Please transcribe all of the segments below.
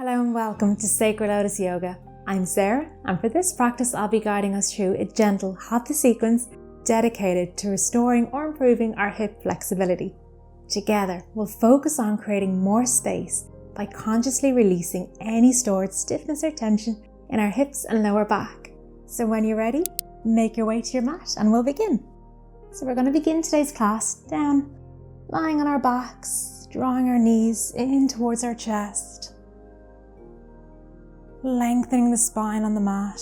Hello and welcome to Sacred Lotus Yoga. I'm Sarah, and for this practice I'll be guiding us through a gentle Hatha sequence dedicated to restoring or improving our hip flexibility. Together, we'll focus on creating more space by consciously releasing any stored stiffness or tension in our hips and lower back. So when you're ready, make your way to your mat and we'll begin. So we're going to begin today's class down, lying on our backs, drawing our knees in towards our chest. Lengthening the spine on the mat,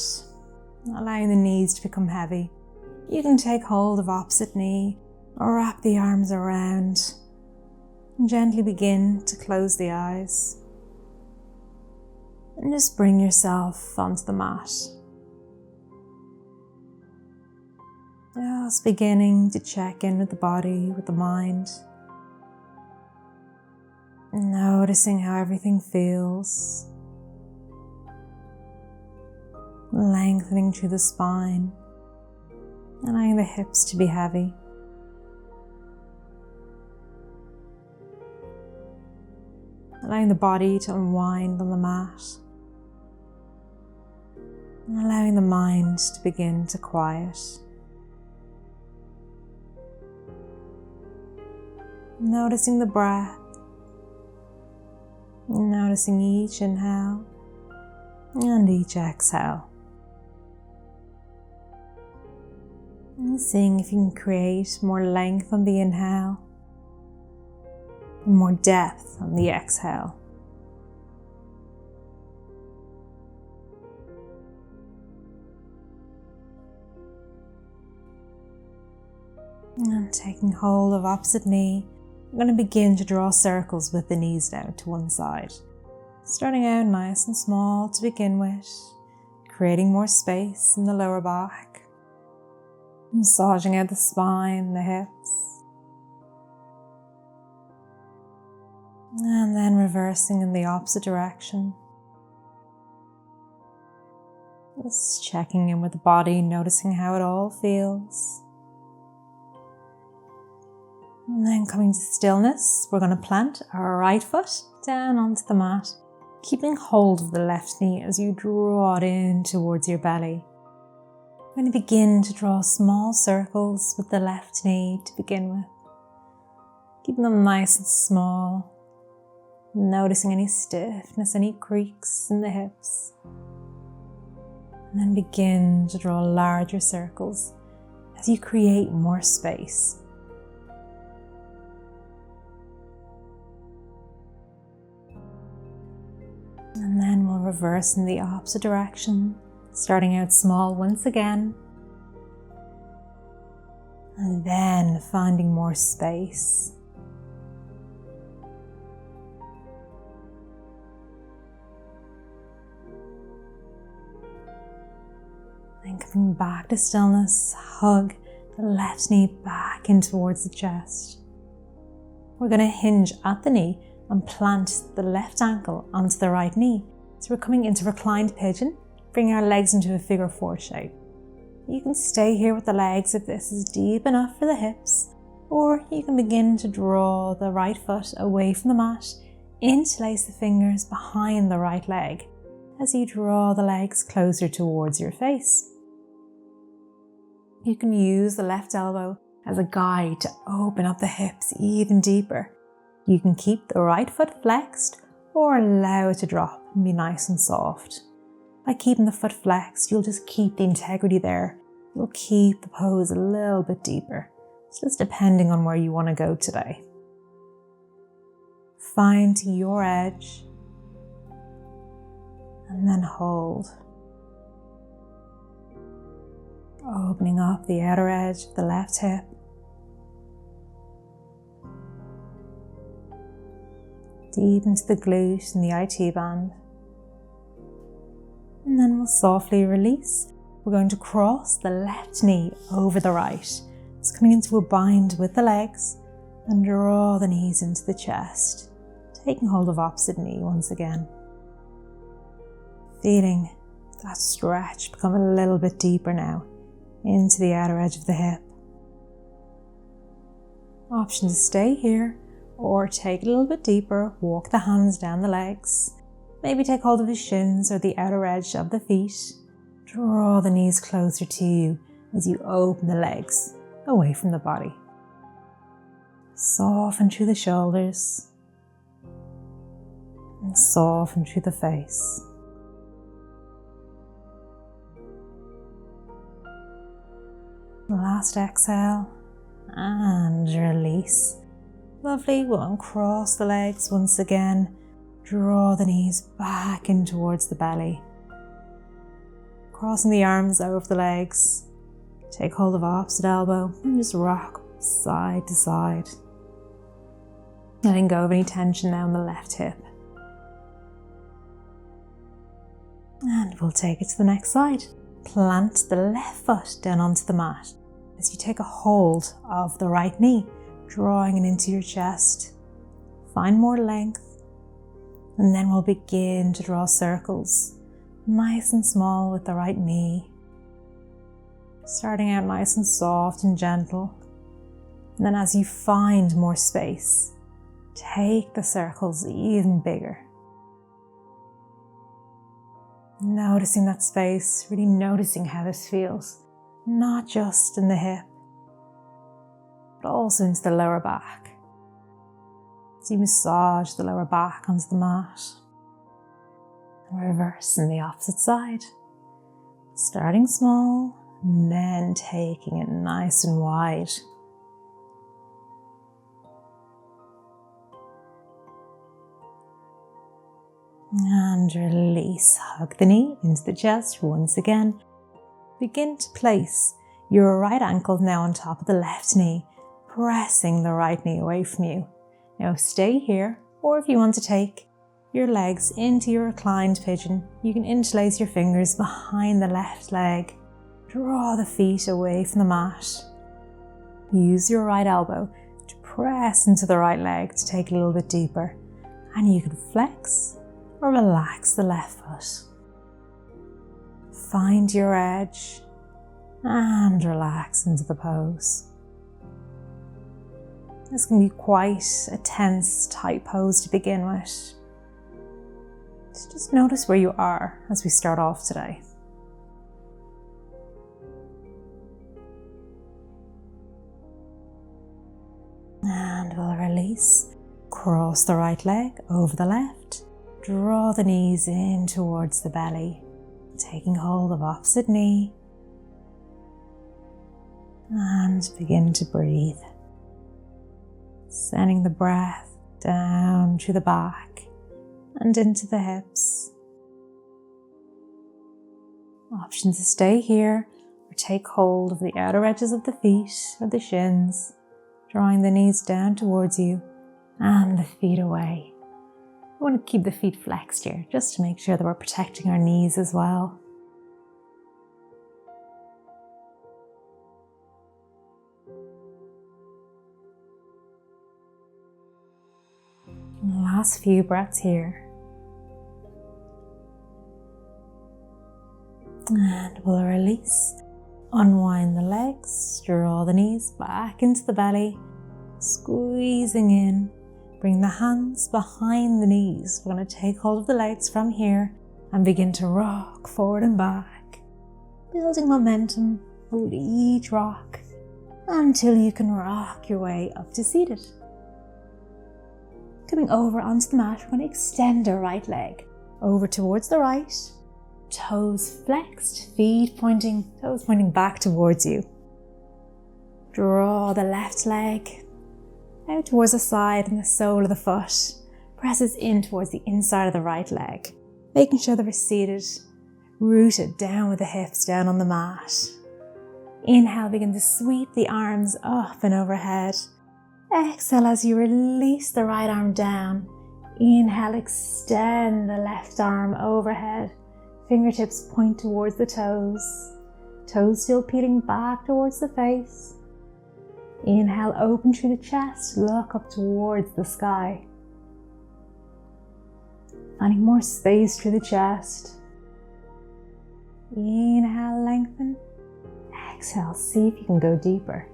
allowing the knees to become heavy. You can take hold of opposite knee or wrap the arms around and gently begin to close the eyes. And just bring yourself onto the mat. Just beginning to check in with the body, with the mind. Noticing how everything feels. Lengthening through the spine, allowing the hips to be heavy. Allowing the body to unwind on the mat. And allowing the mind to begin to quiet. Noticing the breath. Noticing each inhale and each exhale. And seeing if you can create more length on the inhale and more depth on the exhale. And taking hold of opposite knee, I'm going to begin to draw circles with the knees down to one side. Starting out nice and small to begin with, creating more space in the lower back. Massaging out the spine, the hips. And then reversing in the opposite direction. Just checking in with the body, noticing how it all feels. And then coming to stillness, we're going to plant our right foot down onto the mat, keeping hold of the left knee as you draw it in towards your belly. We're going to begin to draw small circles with the left knee to begin with. Keeping them nice and small. Noticing any stiffness, any creaks in the hips. And then begin to draw larger circles as you create more space. And then we'll reverse in the opposite direction. Starting out small once again, and then finding more space. Then coming back to stillness, hug the left knee back in towards the chest. We're going to hinge at the knee and plant the left ankle onto the right knee. So we're coming into reclined pigeon. Bring our legs into a figure 4 shape. You can stay here with the legs if this is deep enough for the hips, or you can begin to draw the right foot away from the mat, interlace the fingers behind the right leg as you draw the legs closer towards your face. You can use the left elbow as a guide to open up the hips even deeper. You can keep the right foot flexed or allow it to drop and be nice and soft. By keeping the foot flexed, you'll just keep the integrity there. You'll keep the pose a little bit deeper. It's just depending on where you want to go today. Find your edge and then hold. Opening up the outer edge of the left hip. Deep into the glute and the IT band. And then we'll softly release. We're going to cross the left knee over the right. It's coming into a bind with the legs and draw the knees into the chest. Taking hold of opposite knee once again. Feeling that stretch become a little bit deeper now into the outer edge of the hip. Option to stay here or take it a little bit deeper. Walk the hands down the legs. Maybe take hold of the shins or the outer edge of the feet. Draw the knees closer to you as you open the legs away from the body. Soften through the shoulders and soften through the face. Last exhale and release. Lovely. We'll uncross the legs once again. Draw the knees back in towards the belly. Crossing the arms over the legs. Take hold of opposite elbow and just rock side to side. Letting go of any tension now in the left hip. And we'll take it to the next side. Plant the left foot down onto the mat as you take a hold of the right knee, drawing it into your chest. Find more length, and then we'll begin to draw circles, nice and small with the right knee. Starting out nice and soft and gentle, and then as you find more space, take the circles even bigger. Noticing that space, really noticing how this feels, not just in the hip, but also into the lower back. As you massage the lower back onto the mat, and reverse in the opposite side. Starting small, and then taking it nice and wide. And release. Hug the knee into the chest once again. Begin to place your right ankle now on top of the left knee, pressing the right knee away from you. Now stay here, or if you want to take your legs into your reclined pigeon, you can interlace your fingers behind the left leg. Draw the feet away from the mat. Use your right elbow to press into the right leg to take a little bit deeper. And you can flex or relax the left foot. Find your edge and relax into the pose. This can be quite a tense, tight pose to begin with. So just notice where you are as we start off today. And we'll release. Cross the right leg over the left. Draw the knees in towards the belly, taking hold of opposite knee, and begin to breathe. Sending the breath down to the back and into the hips. Option to stay here or take hold of the outer edges of the feet or the shins, drawing the knees down towards you and the feet away. We want to keep the feet flexed here, just to make sure that we're protecting our knees as well. Last few breaths here. And we'll release. Unwind the legs, draw the knees back into the belly, squeezing in. Bring the hands behind the knees. We're going to take hold of the legs from here and begin to rock forward and back, building momentum with each rock until you can rock your way up to seated. Coming over onto the mat, we're going to extend our right leg over towards the right, toes flexed, toes pointing back towards you. Draw the left leg out towards the side, and the sole of the foot presses in towards the inside of the right leg, making sure that we're seated, rooted down with the hips down on the mat. Inhale, begin to sweep the arms up and overhead. Exhale as you release the right arm down. Inhale, extend the left arm overhead. Fingertips point towards the toes. Toes still peeling back towards the face. Inhale, open through the chest, look up towards the sky. Finding more space through the chest. Inhale, lengthen. Exhale, see if you can go deeper.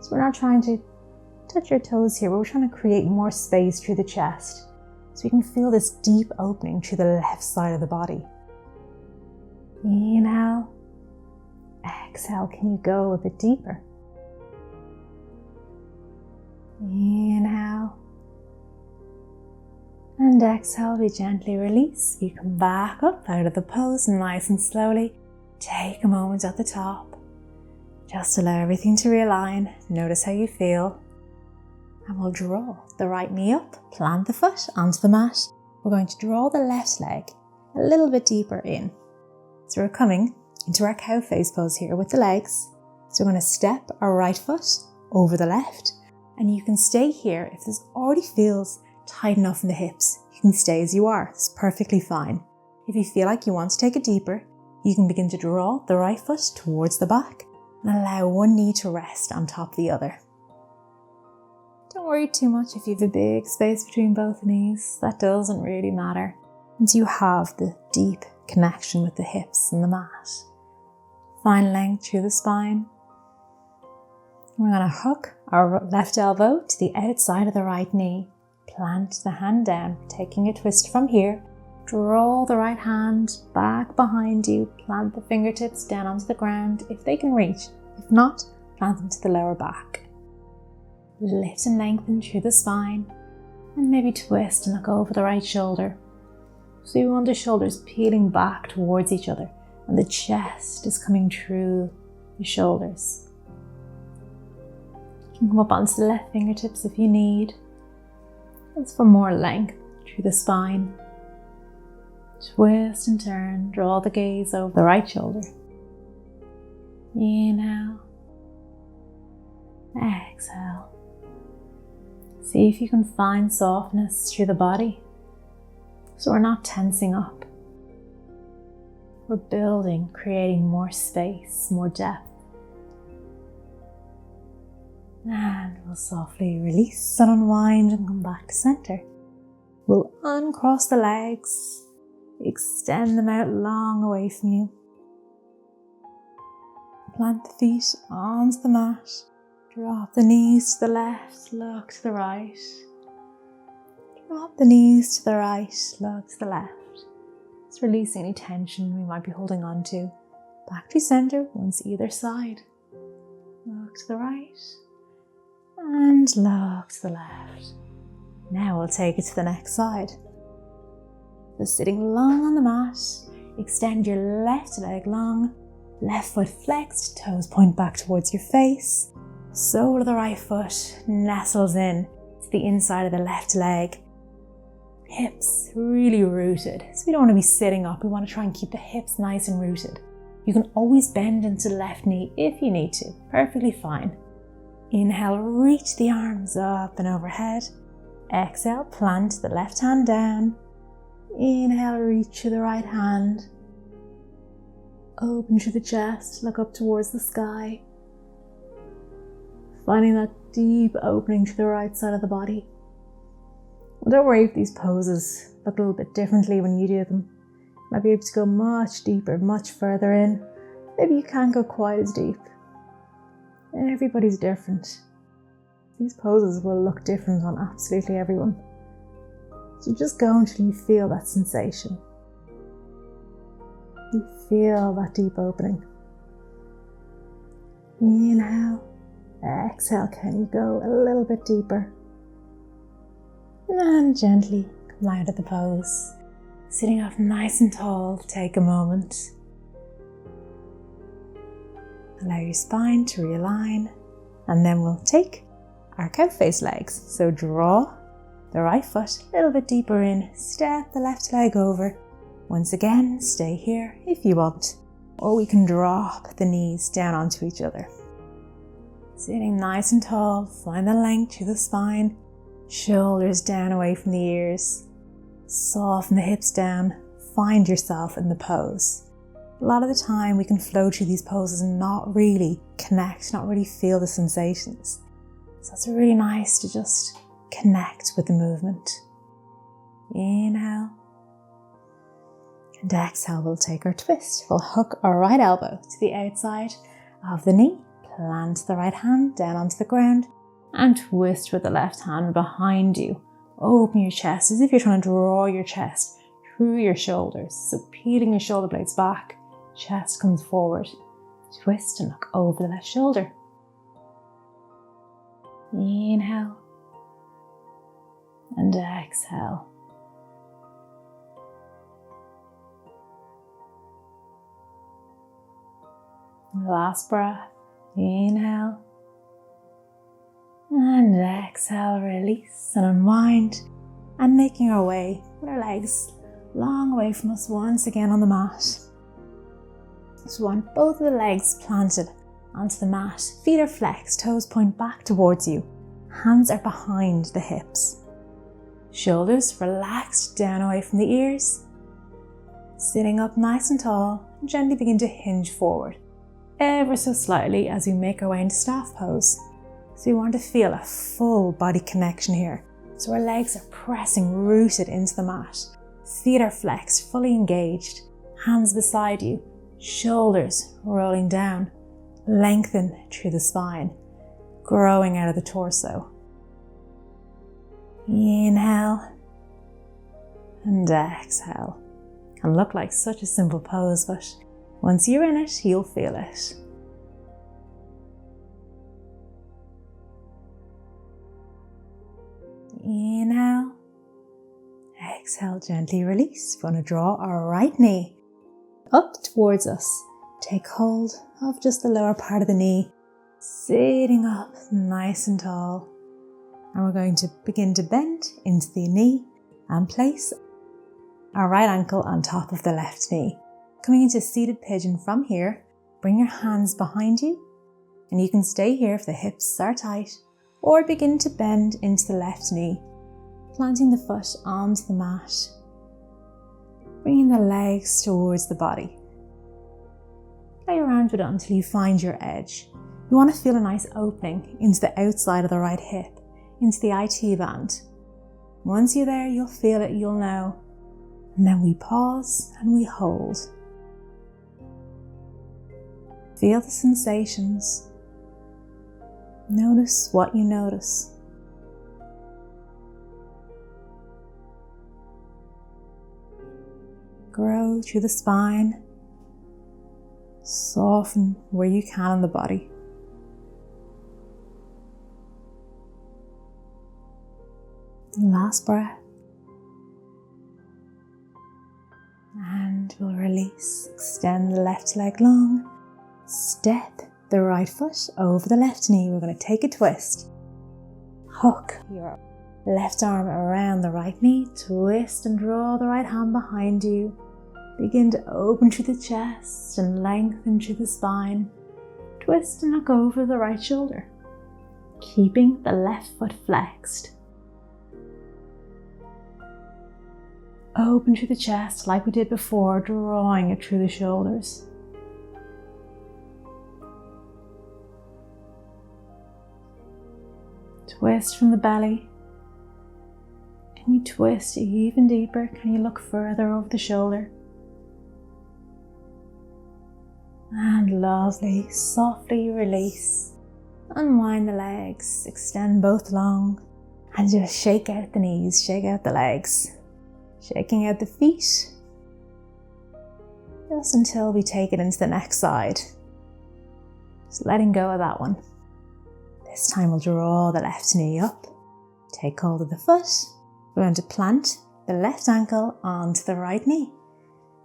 So we're not trying to touch your toes here, but we're trying to create more space through the chest. So you can feel this deep opening through the left side of the body. Inhale. Exhale, can you go a bit deeper? Inhale. And exhale, we gently release. You come back up out of the pose nice and slowly. Take a moment at the top. Just allow everything to realign. Notice how you feel. And we'll draw the right knee up, plant the foot onto the mat. We're going to draw the left leg a little bit deeper in. So we're coming into our cow face pose here with the legs. So we're going to step our right foot over the left. And you can stay here if this already feels tight enough in the hips. You can stay as you are. It's perfectly fine. If you feel like you want to take it deeper, you can begin to draw the right foot towards the back and allow one knee to rest on top of the other. Don't worry too much if you have a big space between both knees. That doesn't really matter once you have the deep connection with the hips and the mat. Find length through the spine. We're going to hook our left elbow to the outside of the right knee. Plant the hand down, taking a twist from here. Draw the right hand back behind you. Plant the fingertips down onto the ground if they can reach. If not, plant them to the lower back. Lift and lengthen through the spine. And maybe twist and look over the right shoulder. So you want the shoulders peeling back towards each other and the chest is coming through the shoulders. You can come up onto the left fingertips if you need. That's for more length through the spine. Twist and turn, draw the gaze over the right shoulder. Inhale. Exhale. See if you can find softness through the body. So we're not tensing up. We're building, creating more space, more depth. And we'll softly release and unwind and come back to center. We'll uncross the legs, extend them out long away from you. Plant the feet onto the mat. Drop the knees to the left, look to the right. Drop the knees to the right, look to the left. Just release any tension we might be holding on to. Back to center, once either side. Look to the right. And look to the left. Now we'll take it to the next side. So sitting long on the mat, extend your left leg long, left foot flexed, toes point back towards your face. Sole of the right foot nestles in to the inside of the left leg. Hips really rooted. So we don't want to be sitting up, we want to try and keep the hips nice and rooted. You can always bend into the left knee if you need to, perfectly fine. Inhale, reach the arms up and overhead. Exhale, plant the left hand down. Inhale, reach to the right hand. Open through the chest, look up towards the sky. Finding that deep opening to the right side of the body. Don't worry if these poses look a little bit differently when you do them. You might be able to go much deeper, much further in. Maybe you can't go quite as deep. Everybody's different. These poses will look different on absolutely everyone. So just go until you feel that sensation. You feel that deep opening. Inhale. Exhale, can you go a little bit deeper? And gently come out of the pose. Sitting up nice and tall, take a moment. Allow your spine to realign, and then we'll take our cow face legs. So draw the right foot a little bit deeper in, step the left leg over. Once again, stay here if you want, or we can drop the knees down onto each other. Sitting nice and tall, find the length through the spine, shoulders down away from the ears, soften the hips down, find yourself in the pose. A lot of the time we can flow through these poses and not really connect, not really feel the sensations. So it's really nice to just connect with the movement. Inhale. And exhale, we'll take our twist. We'll hook our right elbow to the outside of the knee, plant the right hand down onto the ground, and twist with the left hand behind you Open your chest as if you're trying to draw your chest through your shoulders. So peeling your shoulder blades back, chest comes forward. Twist and look over the left shoulder. Inhale and exhale. Last breath. Inhale and exhale. Release and unwind, and making our way with our legs long away from us once again on the mat. So we want both of the legs planted onto the mat. Feet are flexed, toes point back towards you. Hands are behind the hips. Shoulders relaxed down away from the ears. Sitting up nice and tall, and gently begin to hinge forward, ever so slightly as we make our way into staff pose. So we want to feel a full body connection here. So our legs are pressing, rooted into the mat. Feet are flexed, fully engaged. Hands beside you. Shoulders rolling down. Lengthen through the spine, growing out of the torso. Inhale and exhale. Can look like such a simple pose, but once you're in it, you'll feel it. Inhale. Exhale, gently release. We're going to draw our right knee up towards us. Take hold of just the lower part of the knee, sitting up nice and tall. And we're going to begin to bend into the knee and place our right ankle on top of the left knee. Coming into seated pigeon from here, bring your hands behind you, and you can stay here if the hips are tight, or begin to bend into the left knee, planting the foot onto the mat, bringing the legs towards the body. Play around with it until you find your edge. You want to feel a nice opening into the outside of the right hip, into the IT band. Once you're there, you'll feel it, you'll know. And then we pause and we hold. Feel the sensations. Notice what you notice. Grow through the spine. Soften where you can in the body. Last breath. And we'll release. Extend the left leg long. Step the right foot over the left knee. We're going to take a twist. Hook your left arm around the right knee. Twist and draw the right hand behind you. Begin to open through the chest and lengthen through the spine. Twist and look over the right shoulder, keeping the left foot flexed. Open through the chest like we did before, drawing it through the shoulders. Twist from the belly. Can you twist even deeper? Can you look further over the shoulder? And lovely, softly release. Unwind the legs, extend both long, and just shake out the knees, shake out the legs, shaking out the feet, just until we take it into the next side. Just letting go of that one. This time we'll draw the left knee up, take hold of the foot. We're going to plant the left ankle onto the right knee,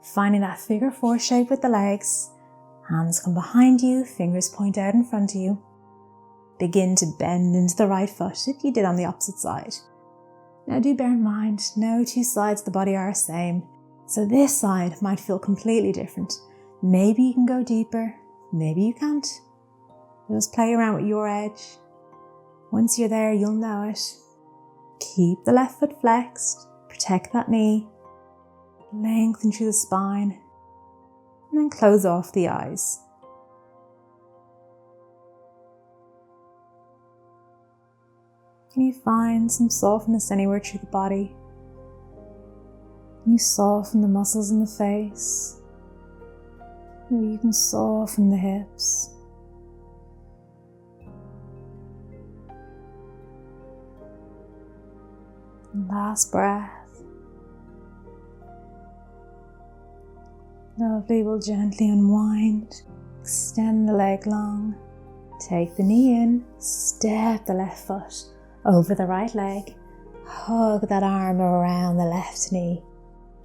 finding that figure four shape with the legs. Hands come behind you, fingers point out in front of you. Begin to bend into the right foot if you did on the opposite side. Now do bear in mind, no two sides of the body are the same. So this side might feel completely different. Maybe you can go deeper, maybe you can't. Just play around with your edge. Once you're there, you'll know it. Keep the left foot flexed, protect that knee, lengthen through the spine, and then close off the eyes. Can you find some softness anywhere through the body? Can you soften the muscles in the face? Maybe you can soften the hips. Last breath. Lovely, we'll gently unwind, extend the leg long, take the knee in, step the left foot over the right leg, hug that arm around the left knee,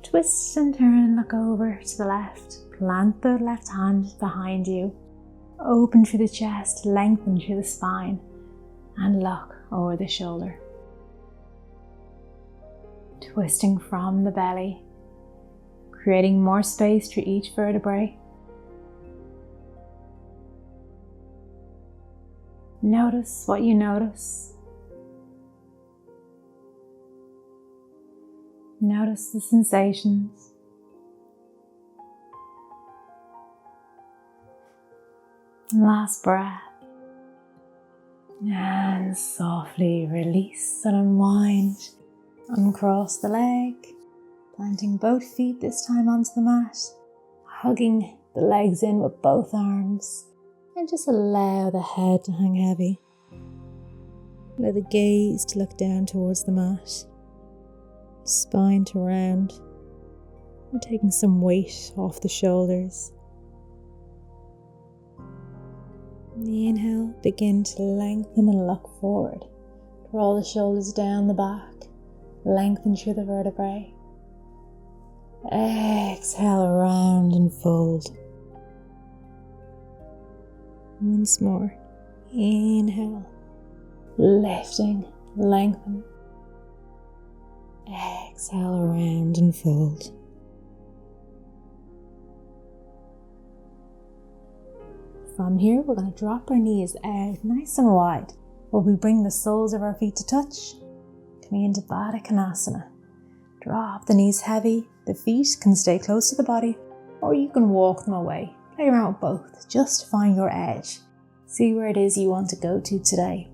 twist and turn, look over to the left, plant the left hand behind you, open through the chest, lengthen through the spine, and look over the shoulder. Twisting from the belly, creating more space through each vertebrae. Notice what you notice. Notice the sensations. Last breath. And softly release and unwind. Uncross the leg. Planting both feet this time onto the mat. Hugging the legs in with both arms. And just allow the head to hang heavy. Allow the gaze to look down towards the mat. Spine to round. And taking some weight off the shoulders. The inhale, begin to lengthen and look forward. Draw the shoulders down the back. Lengthen through the vertebrae. Exhale, round and fold. Once more. Inhale. Lifting, lengthen. Exhale, round and fold. From here, we're going to drop our knees out nice and wide, where we bring the soles of our feet to touch. Coming into Baddha Konasana. Drop the knees heavy. The feet can stay close to the body, or you can walk them away. Play around with both, just to find your edge. See where it is you want to go to today.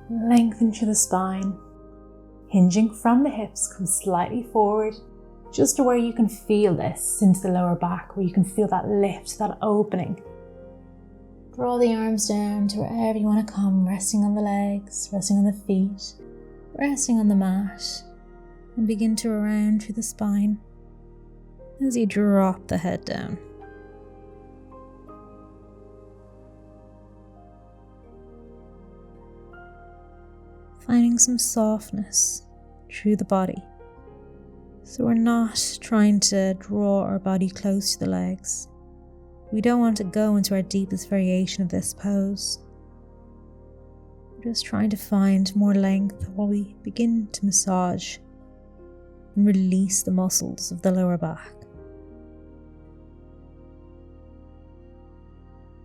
Lengthen through the spine. Hinging from the hips, come slightly forward, just to where you can feel this into the lower back, where you can feel that lift, that opening. Draw the arms down to wherever you want to come, resting on the legs, resting on the feet, resting on the mat, and begin to round through the spine as you drop the head down. Finding some softness through the body. So we're not trying to draw our body close to the legs. We don't want to go into our deepest variation of this pose. We're just trying to find more length while we begin to massage and release the muscles of the lower back.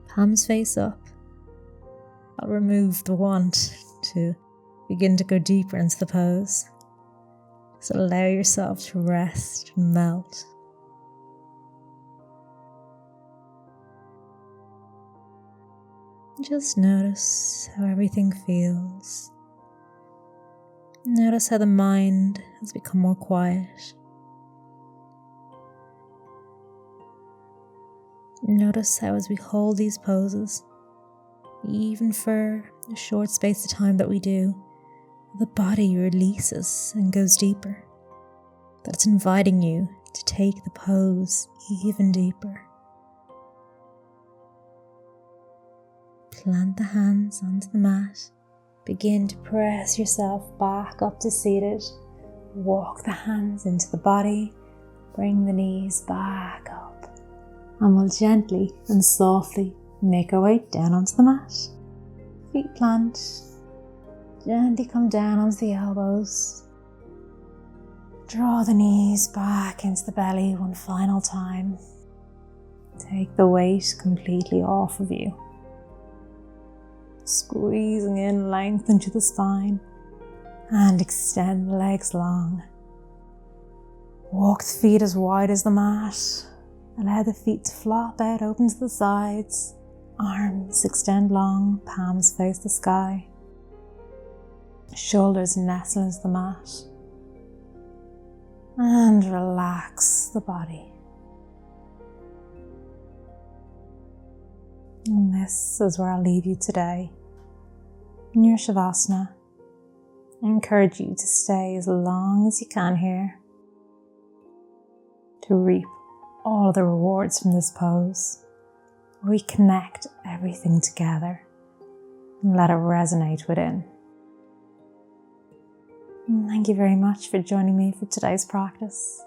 Palms face up. I'll remove the want to begin to go deeper into the pose. Just allow yourself to rest and melt. Just notice how everything feels. Notice how the mind has become more quiet. Notice how as we hold these poses, even for the short space of time that we do, the body releases and goes deeper. That it's inviting you to take the pose even deeper. Plant the hands onto the mat. Begin to press yourself back up to seated. Walk the hands into the body. Bring the knees back up. And we'll gently and softly make our way down onto the mat. Feet plant. Gently come down onto the elbows. Draw the knees back into the belly one final time. Take the weight completely off of you. Squeezing in length into the spine and extend the legs long. Walk the feet as wide as the mat. Allow the feet to flop out, open to the sides. Arms extend long, palms face the sky. Shoulders nestle into the mat. And relax the body. And this is where I'll leave you today, in your Savasana, I encourage you to stay as long as you can here, to reap all the rewards from this pose. We connect everything together and let it resonate within. And thank you very much for joining me for today's practice.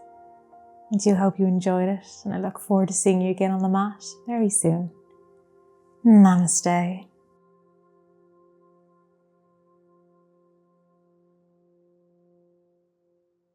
I do hope you enjoyed it, and I look forward to seeing you again on the mat very soon. Namaste.